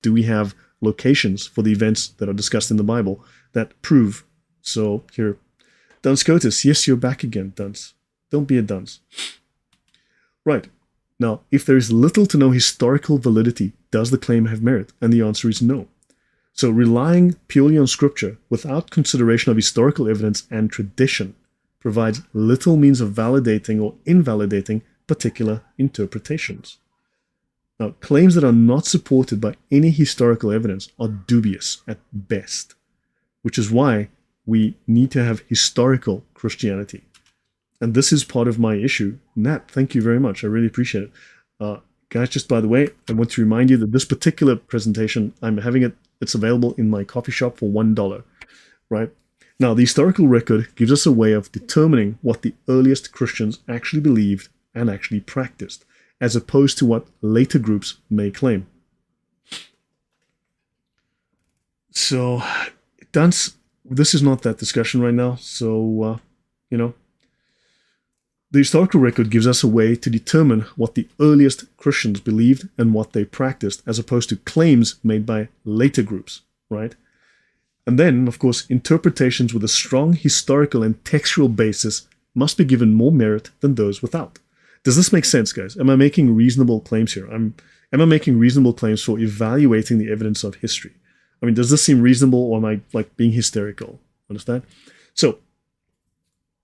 Do we have locations for the events that are discussed in the Bible that prove? So here, Duns Scotus, yes, you're back again, Duns. Don't be a dunce. Right. Now, if there is little to no historical validity, does the claim have merit? And the answer is no. So relying purely on scripture without consideration of historical evidence and tradition provides little means of validating or invalidating particular interpretations. Now, claims that are not supported by any historical evidence are dubious at best, which is why we need to have historical Christianity. And this is part of my issue. Nat, thank you very much. I really appreciate it. Guys, just by the way, I want to remind you that this particular presentation, I'm having it, it's available in my coffee shop for $1, right? Now, the historical record gives us a way of determining what the earliest Christians actually believed and actually practiced, as opposed to what later groups may claim. So, this is not that discussion right now, so, the historical record gives us a way to determine what the earliest Christians believed and what they practiced, as opposed to claims made by later groups, right? And then, of course, interpretations with a strong historical and textual basis must be given more merit than those without. Does this make sense, guys? Am I making reasonable claims here? Am I making reasonable claims for evaluating the evidence of history? I mean, does this seem reasonable, or am I like being hysterical? Understand? So,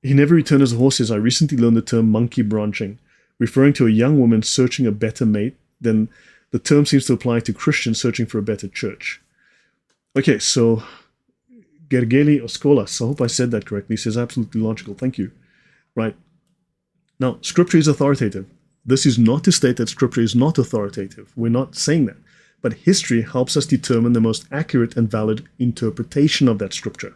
He Never Returned as a Horse says, I recently learned the term monkey branching, referring to a young woman searching a better mate. Then the term seems to apply to Christians searching for a better church. Okay, so Gergely Oskolas, I hope I said that correctly, says absolutely logical. Thank you. Right. Now, Scripture is authoritative. This is not to state that Scripture is not authoritative. We're not saying that. But history helps us determine the most accurate and valid interpretation of that Scripture.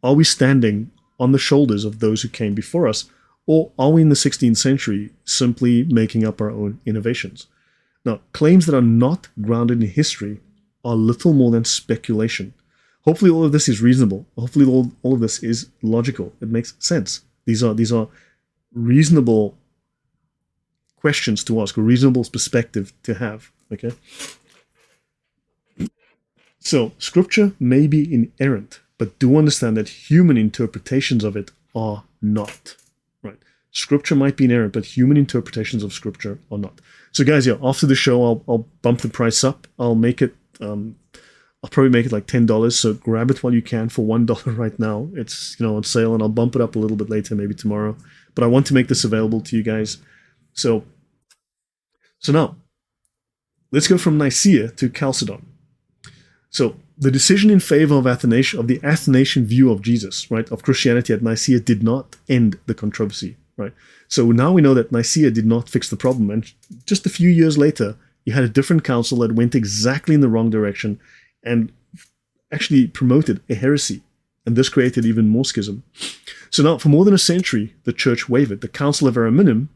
Are we standing on the shoulders of those who came before us, or are we in the 16th century simply making up our own innovations? Now, claims that are not grounded in history are little more than speculation. Hopefully all of this is reasonable. Hopefully all of this is logical. It makes sense. These are reasonable questions to ask, a reasonable perspective to have, okay? So, Scripture may be inerrant, but do understand that human interpretations of it are not. Right? Scripture might be inerrant, but human interpretations of Scripture are not. So, guys, yeah, after the show, I'll bump the price up. I'll make it. I'll probably make it like $10. So grab it while you can for $1 right now. It's on sale, and I'll bump it up a little bit later, maybe tomorrow. But I want to make this available to you guys. So now, let's go from Nicaea to Chalcedon. So the decision in favor of the Athanasian view of Jesus, right, of Christianity at Nicaea did not end the controversy, right? So now we know that Nicaea did not fix the problem, and just a few years later, you had a different council that went exactly in the wrong direction and actually promoted a heresy, and this created even more schism. So now, for more than a century, the church wavered. The Council of Ariminum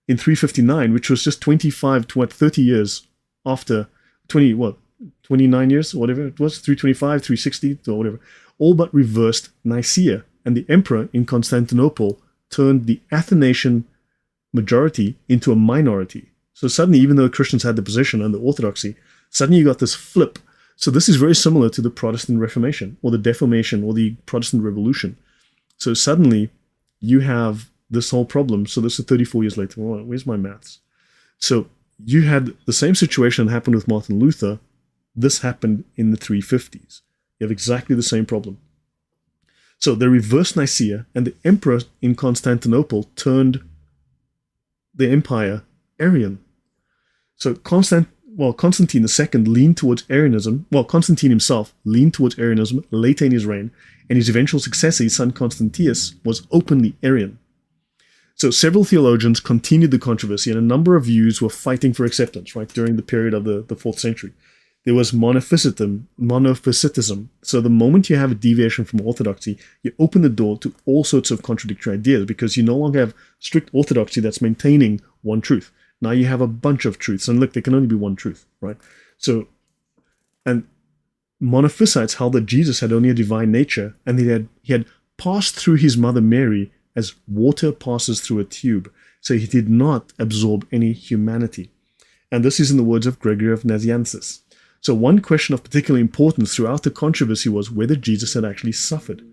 in 359, which was just 30 years after 29 years, whatever it was, 325, 360, or whatever, all but reversed Nicaea, and the emperor in Constantinople turned the Athanasian majority into a minority. So suddenly, even though Christians had the position and the orthodoxy, suddenly you got this flip. So this is very similar to the Protestant Reformation, or the Reformation, or the Protestant Revolution. So suddenly, you have this whole problem. So this is 34 years later. Well, where's my maths? So you had the same situation that happened with Martin Luther. This happened in the 350s. You have exactly the same problem. So they reversed Nicaea, and the emperor in Constantinople turned the empire Arian. So Constantine II leaned towards Arianism. Well, Constantine himself leaned towards Arianism later in his reign, and his eventual successor, his son Constantius, was openly Arian. So several theologians continued the controversy, and a number of views were fighting for acceptance, right, during the period of the 4th century. There was monophysitism. So the moment you have a deviation from orthodoxy, you open the door to all sorts of contradictory ideas, because you no longer have strict orthodoxy that's maintaining one truth. Now you have a bunch of truths, and look, there can only be one truth, right? So, and monophysites held that Jesus had only a divine nature, and he had passed through his mother Mary as water passes through a tube. So he did not absorb any humanity. And this is in the words of Gregory of Nazianzus. So one question of particular importance throughout the controversy was whether Jesus had actually suffered.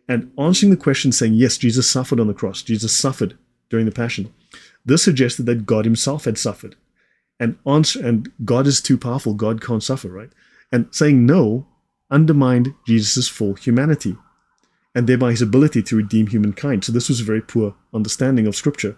And answering the question saying, yes, Jesus suffered on the cross, Jesus suffered during the Passion, this suggested that God himself had suffered. And God is too powerful, God can't suffer, right? And saying no undermined Jesus' full humanity, and thereby his ability to redeem humankind. So this was a very poor understanding of Scripture.